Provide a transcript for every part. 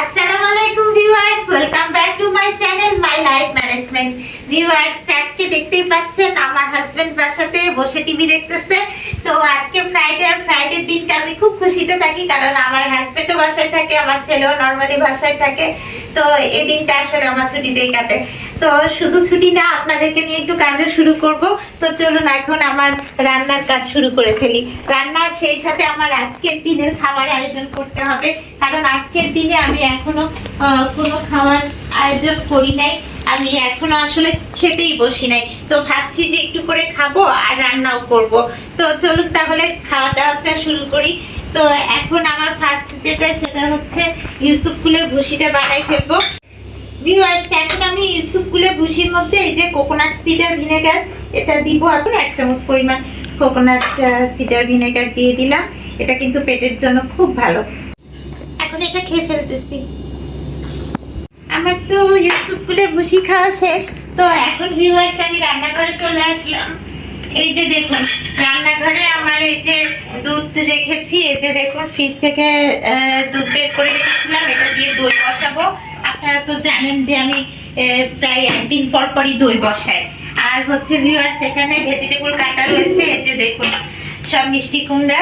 আসসালামু আলাইকুম viewers, welcome back to my channel my life management. Viewers, আজকে দেখতেই পাচ্ছেন আমার হাজবেন্ড বাসাতে বসে টিভি দেখতেছে। তো আজকে ফ্রাইডে, আর ফ্রাইডের দিনটা আমি খুব খুশিতে থাকি, কারণ আমার হাজবেন্ডও বাসায় থাকে, আমার ছেলেও নর্মালি বাসায় থাকে। তো এই দিনটা আসলে আমার ছুটিতেই কাটে। তো শুধু ছুটি না, আপনাদেরকে নিয়ে একটু কাজও শুরু করব। তো চলুন এখন আমার রান্নার কাজ শুরু করে ফেলি। রান্নার সেই সাথে আমার আজকের দিনের খাবার আয়োজন করতে হবে, কারণ আজকের দিনে আমি এখনো কোনো খাওয়ার আয়োজন করি নাই। আমি এখনো আসলে খেতেই বসি নাই। তো ভাবছি যে একটু করে খাবো আর রান্নাও করব। তো চলুন তাহলে খাওয়া দাওয়াটা শুরু করি। তো এখন আমার ফার্স্ট যেটা, সেটা হচ্ছে ইউসুফ ফুলের ভুসিটা বানাই ফেলবো। ভিউয়ার্স, এখন আমি ইউসুফ ফুলের ভুসির মধ্যে এই যে কোকোনাট সিডার ভিনেগার, এটা দিব। এখন 1 চামচ পরিমাণ কোকোনাট সিডার ভিনেগার দিয়ে দিলাম। এটা কিন্তু পেটের জন্য খুব ভালো। এখন এটা খেয়ে ফেলতেছি। আমার তো ইউসুফ ফুলের ভুসি খাওয়া শেষ। তো এখন ভিউয়ার্স, আমি রান্নাঘরে চলে আসলাম। এই যে দেখুন, রান্নাঘরে আমার এই যে দুধ রেখেছি। এই যে দেখুন, ফ্রিজ থেকে দুধ বের করে রেখেছিলাম। এটা দিয়ে দই বসাবো। আপনারা তো জানেন যে আমি প্রায় একদিন পর পরই দই বসাই। আর হচ্ছে ভিউয়ার্স, এখানে ভেজিটেবল কাটা রয়েছে। এই যে দেখুন, সব মিষ্টি কুমড়া।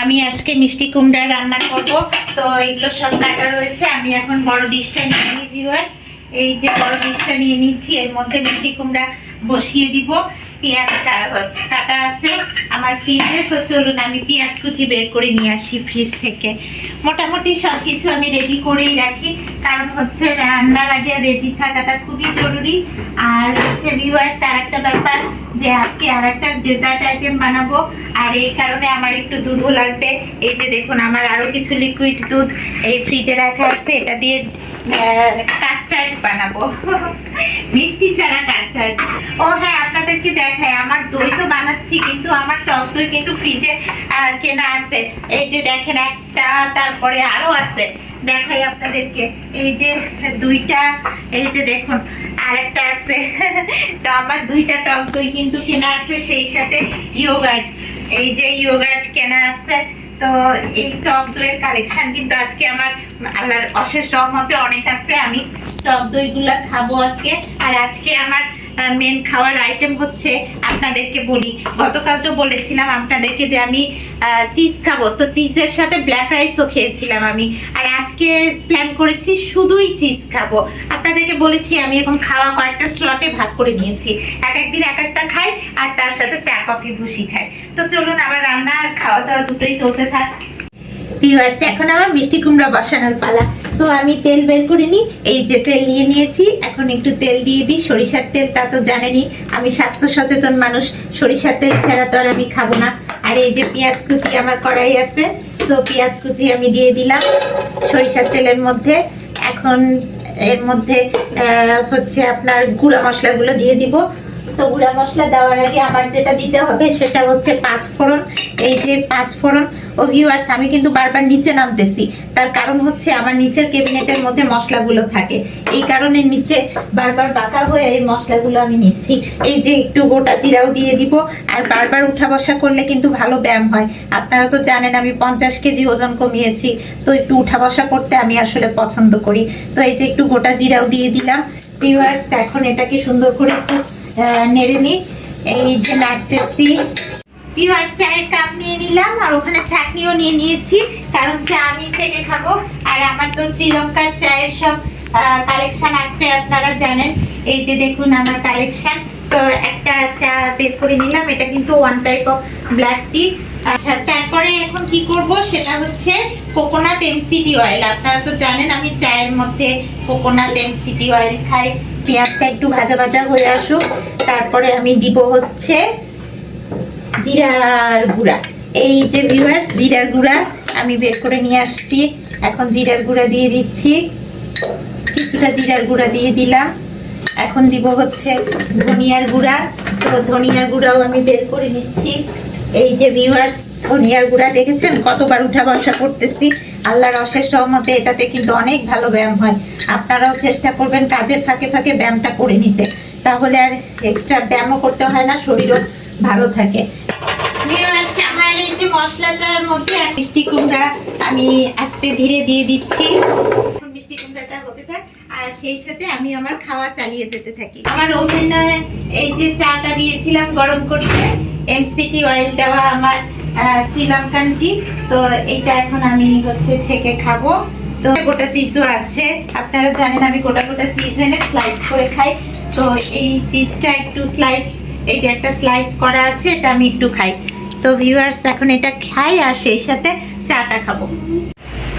আমি আজকে মিষ্টি কুমড়া রান্না করব। তো এগুলো সব কাটা রয়েছে। আমি এখন বড় ডিশটা নিয়ে নিই ভিউয়ার্স। এই যে বড় ডিশটা নিয়ে নিচ্ছি, এর মধ্যে মিষ্টি কুমড়া বসিয়ে দিব। পেঁয়াজ কাটা আছে আমার ফ্রিজে। তো চলুন আমি পেঁয়াজ কুচি বের করে নিয়ে আসি ফ্রিজ থেকে। মোটামুটি সবকিছু আমি রেডি করেই রাখি, কারণ হচ্ছে রান্নার আগে রেডি থাকাটা খুবই জরুরি। আর হচ্ছে ভিউয়ার্স, আর একটা ব্যাপার, যে আজকে আর একটা ডেজার্ট আইটেম বানাবো, আর এই কারণে আমার একটু দুধও লাগবে। এই যে দেখুন, আমার আরো কিছু লিকুইড দুধ এই ফ্রিজে রাখা আছে। এটা দিয়ে কাস্টার্ড বানাবো, মিষ্টি ছাড়া কাস্টার্ড। ও হ্যাঁ, আপনাদেরকে দেখাই, আমার দই তো বানাচ্ছি, কিন্তু আমার টক দই কিন্তু ফ্রিজে কেনা আছে। এই যে দেখেন একটা, তারপরে আরো আছে, দেখাই আপনাদেরকে। এই যে 2টা, এই যে দেখুন আরেকটা আছে। তো আমার 2টা টক দই কিন্তু কেনা আছে, সেই সাথে ইয়োগার্ট, এই যে ইয়োগার্ট কেনা আছে। তো এই টক দইয়ের কালেকশন কিন্তু আজকে আমার আল্লাহর অশেষ রহমতে অনেক আছে। আমি টক দইগুলা খাবো আজকে। আর আজকে আমার মেন খাওয়ার আইটেম হচ্ছে, আপনাদেরকে বলি, গতকাল তো বলেছিলাম আপনাদেরকে যে আমি চিজ খাবো। তো চিজের সাথে ব্ল্যাক রাইসও খেয়েছিলাম আমি। আর আজকে প্ল্যান করেছি শুধুই চিজ খাবো। আপনাদেরকে বলেছি আমি এখন খাওয়া কয়েকটা স্লটে ভাগ করে নিয়েছি। এক একদিন এক একটা খাই, আর তার সাথে চা কফি ভুসি খাই। তো চলুন আমার রান্না আর খাওয়া দাওয়া দুটোই চলতে থাক। ভিউয়ার্স, এখন আমার মিষ্টি কুমড়া বসানোর পালা। তো আমি তেল বের করে নিই। এই যে তেল নিয়ে নিয়েছি, এখন একটু তেল দিয়ে দিই। সরিষার তেল, তা তো জানেনই আমি স্বাস্থ্য সচেতন মানুষ। সরিষার তেল ছাড়া তো আর আমি খাবো না। আর এই যে পেঁয়াজ কুচি আমার কড়াই আছে, তো পেঁয়াজ কুচি আমি দিয়ে দিলাম সরিষার তেলের মধ্যে। এখন এর মধ্যে হচ্ছে আপনার গুঁড়া মশলাগুলো দিয়ে দিব। তো গুঁড়া মশলা দেওয়ার আগে আমার যেটা দিতে হবে সেটা হচ্ছে 5 ফোড়ন। এই যে 5 ফোড়ন। ও ভিউয়ার্স, আমি কিন্তু বারবার নিচে নামতেছি, তার কারণ হচ্ছে আমার নিচের ক্যাবিনেটের মধ্যে মশলাগুলো থাকে, এই কারণে নিচে বারবার বাঁকা হয়ে এই মশলাগুলো আমি নিচ্ছি। এই যে একটু গোটা জিরাও দিয়ে দিব। আর বারবার উঠা বসা করলে কিন্তু ভালো ব্যায়াম হয়। আপনারা তো জানেন আমি 50 কেজি ওজন কমিয়েছি। তো একটু উঠা বসা করতে আমি আসলে পছন্দ করি। তো এই যে একটু গোটা জিরাও দিয়ে দিলাম। ভিউয়ার্স, এখন এটাকে সুন্দর করে একটু নেড়ে নিই। এই যে নাড়তেছি। ভিউয়ার্স, চায়ের কাপ নিয়ে নিলাম, আর ওখানে চাটনিও নিয়ে নিয়েছি, কারণ চা আমি থেকে খাবো। আর আমার তো শ্রীলঙ্কার চায়ের সব কালেকশন আছে, আপনারা জানেন। এই যে দেখুন আমার কালেকশন। তো একটা চা বের করে নিলাম, এটা কিন্তু 1 টাইপ অফ ব্ল্যাক টি। আচ্ছা, তারপরে এখন কি করব সেটা হচ্ছে কোকোনাট এমসিডি অয়েল। আপনারা তো জানেন আমি চায়ের মধ্যে কোকোনাট এমসিডি অয়েল খাই। পেঁয়াজটা একটু ভাজা ভাজা হয়ে আসুক, তারপরে আমি দিব হচ্ছে জিরার গুঁড়া। এই যে ভিউয়ার্স, জিরার গুঁড়া আমি বের করে নিয়ে আসছি। এখন জিরার গুঁড়া দিয়ে দিচ্ছি, কিছুটা জিরার গুঁড়া দিয়ে দিলাম। এখন দিব হচ্ছে ধনিয়ার গুঁড়া। তো ধনিয়ার গুঁড়াও আমি বের করে নিচ্ছি। এই যে ভিউয়ার্স, ধনিয়ার গুঁড়া দেখেছেন কতবার উঠা বসা করতেছি। আল্লাহর অশেষ রহমতে এটাতে কিন্তু অনেক ভালো ব্যায়াম হয়। আপনারাও চেষ্টা করবেন কাজের ফাঁকে ফাঁকে ব্যায়ামটা করে নিতে, তাহলে আর এক্সট্রা ব্যায়ামও করতে হয় না, শরীরও ভালো থাকে। আমার এই যে মশলাটার মধ্যে মিষ্টি কুমড়া আমি আস্তে ধীরে দিয়ে দিচ্ছি। মিষ্টি মশলাটা হতে থাক আর সেই সাথে আমি আমার খাওয়া চালিয়ে যেতে থাকি। আমার ওভেনে এই যে চাটা দিয়েছিলাম গরম করতে, এমসিটি অয়েল দেওয়া আমার শ্রীলঙ্কান টি। তো এইটা এখন আমি হচ্ছে ছেঁকে খাবো। তো গোটা চিজও আছে, আপনারা জানেন আমি গোটা গোটা চিজ এনে স্লাইস করে খাই। তো এই চিজটা একটু স্লাইস, এই যে একটা স্লাইস করা আছে, এটা আমি একটু খাই। তো ভিউয়ার্স এখন এটা খাই আর সেই সাথে চাটা খাবো।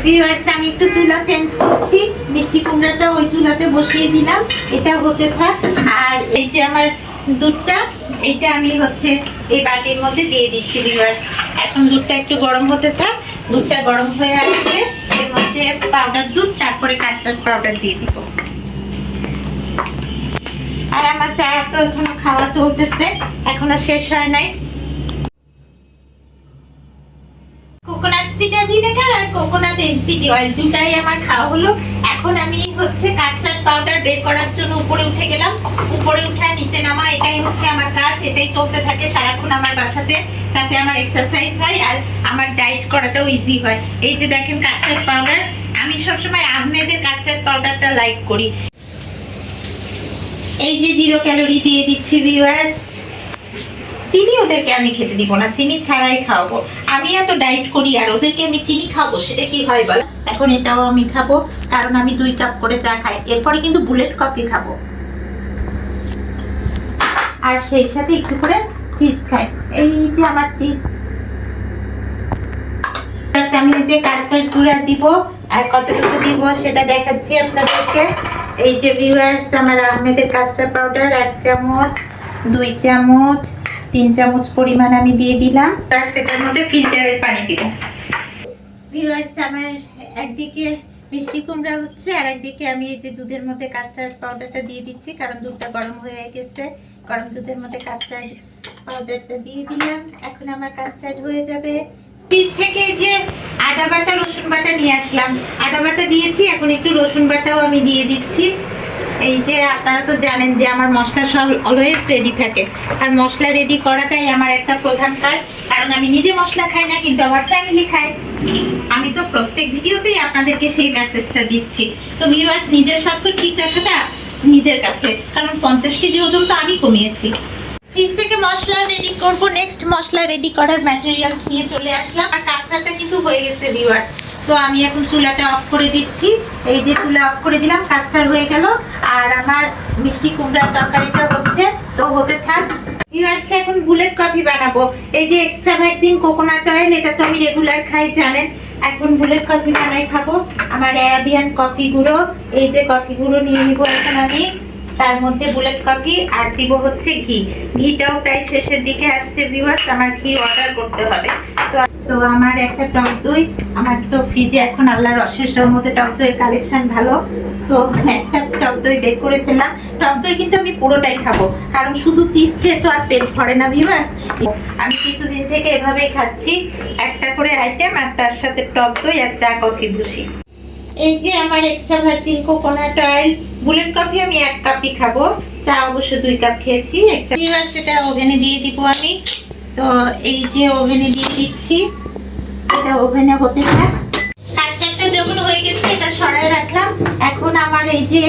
ভিউয়ার্স আমি একটু চুলা চেঞ্জ করছি, মিষ্টি কুমড়াটা ওই চুলাতে বসিয়ে দিলাম, এটা হতে থাক। আর এই যে আমার দুধটা, এটা আমি হচ্ছে এই বাটির মধ্যে দিয়ে দিচ্ছি। ভিউয়ার্স এখন দুধটা একটু গরম হতে থাক, দুধটা গরম হয়ে আসলে এর মধ্যে পাউডার দুধ, তারপরে কাস্টার্ড পাউডার দিয়ে দিব। আর আমার চা তো এখনো খাওয়া চলতেছে, এখনো শেষ হয় নাই। কোকোনাট সিডার ভিনেগার আর কোকোনাট এমসিডি অয়েল দুটাই আমার খাওয়া হলো। এখন আমি হচ্ছে কাস্টার্ড পাউডার বের করার জন্য উপরে উঠে গেলাম। উপরে উঠে নিচে নামা, এটাই হচ্ছে আমার কাজ, এটাই চলতে থাকে সারাক্ষণ আমার বাসাতে। তাতে আমার এক্সারসাইজ হয় আর আমার ডায়েট করাটাও ইজি হয়। এই যে দেখেন কাস্টার্ড পাউডার, আমি সবসময় আহমেদের কাস্টার্ড পাউডারটা লাইক করি। এই যে 0 ক্যালোরি দিয়ে দিচ্ছি ভিউয়ার্স। চিনি ওদেরকে আমি খেতে দিব না, চিনি ছাড়াই খাওয়াবো। আমি এত ডায়েট করি আর ওদেরকে আমি চিনি খাবো, সেটা কি হয় বল? এখন এটাও আমি খাবো, কারণ আমি 2 কাপ করে চা খাই। এরপরে কিন্তু বুলেট কফি খাবো আর সেই সাথে একটু করে চিজ খাই। এই যে আমার চিজ, আমি যে কাস্টার্ড গুঁড়া দিব আর কতটুকু দিব সেটা দেখাচ্ছি আপনাদেরকে। এই যে ভিউয়ার্স আমার আহমেদের কাস্টার্ড পাউডার 1 চামচ, 2 চামচ, 3 চামচ পরিমাণ আমি দিয়ে দিলাম। তার সেটার মধ্যে ফিল্টারের পানি দিব। ভিউয়ার্স আমার একদিকে মিষ্টি কুমড়া হচ্ছে আর একদিকে আমি এই যে দুধের মধ্যে কাস্টার্ড পাউডারটা দিয়ে দিচ্ছি, কারণ দুধটা গরম হয়ে গেছে। গরম দুধের মধ্যে কাস্টার্ড পাউডারটা দিয়ে দিলাম, এখন আমার কাস্টার্ড হয়ে যাবে। ফ্রিজ থেকে যে আদা বাটা রসুন বাটা নিয়ে আসলাম, আদা বাটা দিয়েছি, এখন একটু রসুন বাটাও আমি দিয়ে দিচ্ছি। এই যে আপনারা তো জানেন যে আমার মশলা সব অলওয়েজ রেডি থাকে, আর মশলা রেডি করাটাই আমার একটা প্রধান কাজ, কারণ আমি নিজে মশলা খাই না কিন্তু আমার ফ্যামিলি খায়। আমি তো প্রত্যেক ভিডিওতেই আপনাদেরকে সেই মেসেজটা দিচ্ছি। তো ভিউয়ার্স নিজের স্বাস্থ্য ঠিক রাখাটা নিজের কাছে, কারণ 50 কেজি ওজন তো আমি কমিয়েছি। ফ্রিজ থেকে মশলা রেডি করব, নেক্সট মশলা রেডি করার ম্যাটেরিয়ালস নিয়ে চলে আসলাম। আর কাস্টার্ডটা কিন্তু হয়ে গেছে ভিউয়ার্স। তো আমি এখন চুলাটা অফ করে দিচ্ছি। এই যে চুলা অফ করে দিলাম, কাস্টার্ড হয়ে গেল আর আমার মিষ্টি কুমড়ার তরকারিটা হচ্ছে। তো হতে থাক। ভিউয়ার্স এখন বুলেট কফি বানাবো। এই যে এক্সট্রা ভার্জিন কোকোনাট অয়েল, এটা তো আমি রেগুলার খাই জানেন। এখন বুলেট কফি বানাই খাবো। আমার অ্যারাবিয়ান কফি গুঁড়ো, এই যে কফি গুঁড়ো নিয়ে নিব এখন আমি। তার মধ্যে বুলেট কফি আর দিব হচ্ছে ঘি। ঘিটাও প্রায় শেষের দিকে আসছে ভিউয়ার্স, আমার ঘি অর্ডার করতে হবে। তো আমার একটা টক দই, আমার তো ফ্রিজে এখন আল্লাহর অশেষ রহমতে টক দইয়ের কালেকশন ভালো। তো একটা টক দই বের করে ফেললাম। টক দই কিন্তু আমি পুরোটাই খাবো, কারণ শুধু চিজ খেয়ে তো আর পেট ভরে না ভিউয়ার্স। আমি কিছুদিন থেকে এভাবেই খাচ্ছি, একটা করে আইটেম আর তার সাথে টক দই আর চা কফি ভুসি। এই যে আমার extra virgin coconut oil, bullet coffee আমি 1 কাপই খাবো, চা অবশ্য 2 কাপ খেয়েছি। এক্সট্রা সেটা ওভেনে দিয়ে দিব আমি। তো এই যে ওভেনে দিয়ে দিচ্ছি, এটা ওভেনে হতে থাক। কাস্টার্ডটা যখন হয়ে গেছে এটা সরাই রাখলাম। এখন আমার এই যে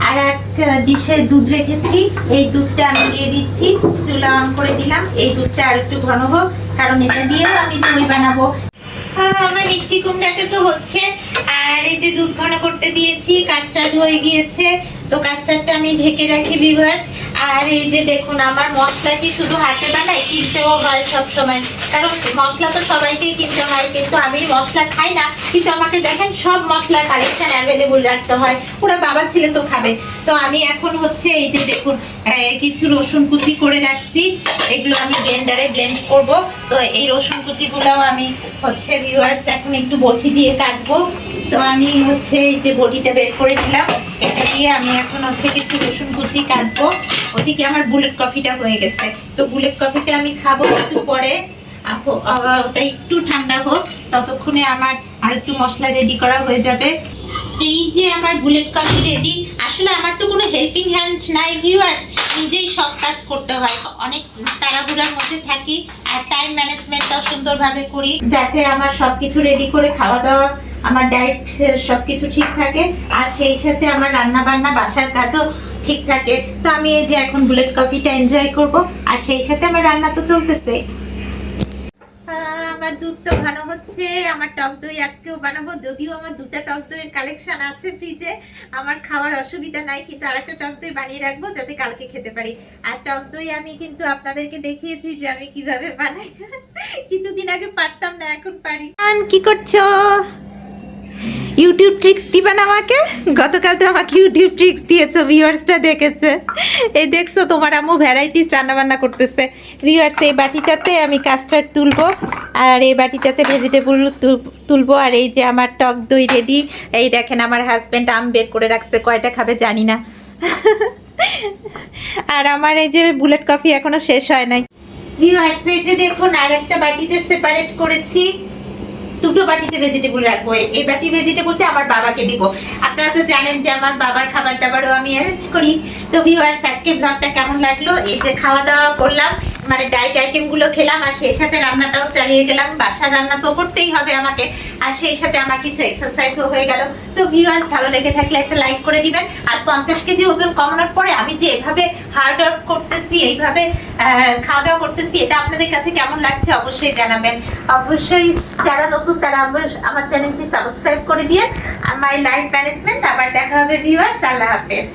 আর এক ডিশে দুধ রেখেছি, এই দুধটা আমি দিয়ে দিচ্ছি। চুলা অন করে দিলাম, এই দুধটা আর একটু ঘন হোক, কারণ এটা দিয়েও আমি দই বানাবো। আমার মিষ্টি কুমড়াটা তো হচ্ছে, আর এই যে দুধ ঘন করতে দিয়েছি, কাস্টার্ড হয়ে গিয়েছে। তো কাস্টার্ডটা আমি ঢেকে রাখি ভিউয়ার্স। আর এই যে দেখুন আমার মশলা কি শুধু হাতে বানাই, কিনতেও হয় সব সময়, কারণ মশলা তো সবাইকেই কিনতে হয়, কিন্তু আমি মশলা খাই না, কিন্তু আমাকে দেখেন সব মশলার কালেকশন অ্যাভেলেবল রাখতে হয়, ওরা বাবা ছেলে তো খাবে। তো আমি এখন হচ্ছে এই যে দেখুন কিছু রসুন কুচি করে রাখছি, এগুলো আমি ব্লেন্ডারে ব্লেন্ড করব। তো এই রসুন কুচিগুলোও আমি হচ্ছে ভিউয়ার্স এখন একটু বটি দিয়ে কাটবো। তো আমি হচ্ছে এই যে বটিটা বের করে নিলাম, এটা দিয়ে আমি এখন হচ্ছে কিছু রসুন কুচি কাটবো। ওদিকে আমার বুলেট কফিটা হয়ে গেছে। তো বুলেট কফিটা আমি খাবো একটু পরে, ওটা একটু ঠান্ডা হোক, ততক্ষণে আমার আর একটু মশলা রেডি করা হয়ে যাবে। এই যে আমার বুলেট কফি রেডি। আসলে আমার তো কোনো হেল্পিং হ্যান্ড নাই ভিউয়ার্স, নিজেই সব কাজ করতে হয়, অনেক তাড়াহুড়ার মধ্যে থাকি আর টাইম ম্যানেজমেন্টটাও সুন্দরভাবে করি, যাতে আমার সবকিছু রেডি করে খাওয়া দাওয়া আমার ডায়েট সবকিছু ঠিক থাকে, আর সেই সাথে আমার রান্না বান্না বাসার কাজও ঠিক থাকে। তো আমি এই যে এখন বুলেট কফিটা এনজয় করব, আর সেই সাথে আমার রান্না তো চলতেছে। আমার দুধ তো ঘন হচ্ছে, আমার টক দই আজকেও বানাবো, যদিও আমার দুটো টক দইয়ের কালেকশন আছে ফ্রিজে, আমার খাওয়ার অসুবিধা নাই, কিন্তু আরেকটা টক দই বানিয়ে রাখবো যাতে কালকে খেতে পারি। আর টক দই আমি কিন্তু আপনাদেরকে দেখিয়েছি যে আমি কিভাবে বানাই। কিছুদিন আগে পারতাম না, এখন পারি। কি করছো? ইউটিউব ট্রিক্স দিবা না আমাকে? গতকাল তো আমাকে ইউটিউব ট্রিক্স দিয়েছো, ভিউয়ার্সটা দেখেছে। এই দেখছো তোমার আম্মু ভ্যারাইটিস রান্না বান্না করতেছে। ভিউয়ার্স, এই বাটিটাতে আমি কাস্টার্ড তুলবো, আর এই বাটিটাতে ভেজিটেবল তুলবো, আর এই যে আমার টক দই রেডি। এই দেখেন আমার হাজবেন্ড আম বের করে রাখছে, কয়টা খাবে জানি না। আর আমার এই যে বুলেট কফি এখনো শেষ হয় নাই। ভিউয়ার্স, এই যে দেখুন আর একটা বাটিতে সেপারেট করেছি, দুটো বাটিতে ভেজিটেবল রাখবো। এই বাটি ভেজিটেবলটা আমার বাবাকে দিব। আপনারা তো জানেন যে আমার বাবার খাবার দাবারও আমি অ্যারেঞ্জ করি। তো ভিউয়ার্স, আজকে ব্লগটা কেমন লাগলো? এই যে খাওয়া দাওয়া করলাম, মানে ডায়েট আইটেম গুলো খেলাম, আর সেই সাথে রান্নাটাও চালিয়ে গেলাম। বাসার রান্না তো করতেই হবে আমাকে, আর সেই সাথে আমার কিছু এক্সারসাইজও হয়ে গেল। তো ভিউয়ার্স, ভালো লেগে থাকলে একটা লাইক করে দিবেন। আর 50 কেজি ওজন কমানোর পরে আমি যে এভাবে হার্ড ওয়ার্ক করতেছি, এইভাবে খাওয়া দাওয়া করতেছি, এটা আপনাদের কাছে কেমন লাগছে অবশ্যই জানাবেন। অবশ্যই যারা নতুন তারা আমার চ্যানেলটি সাবস্ক্রাইব করে দিয়ে। My life management. আবার দেখা হবে ভিউয়ার্স, আল্লাহ হাফেজ।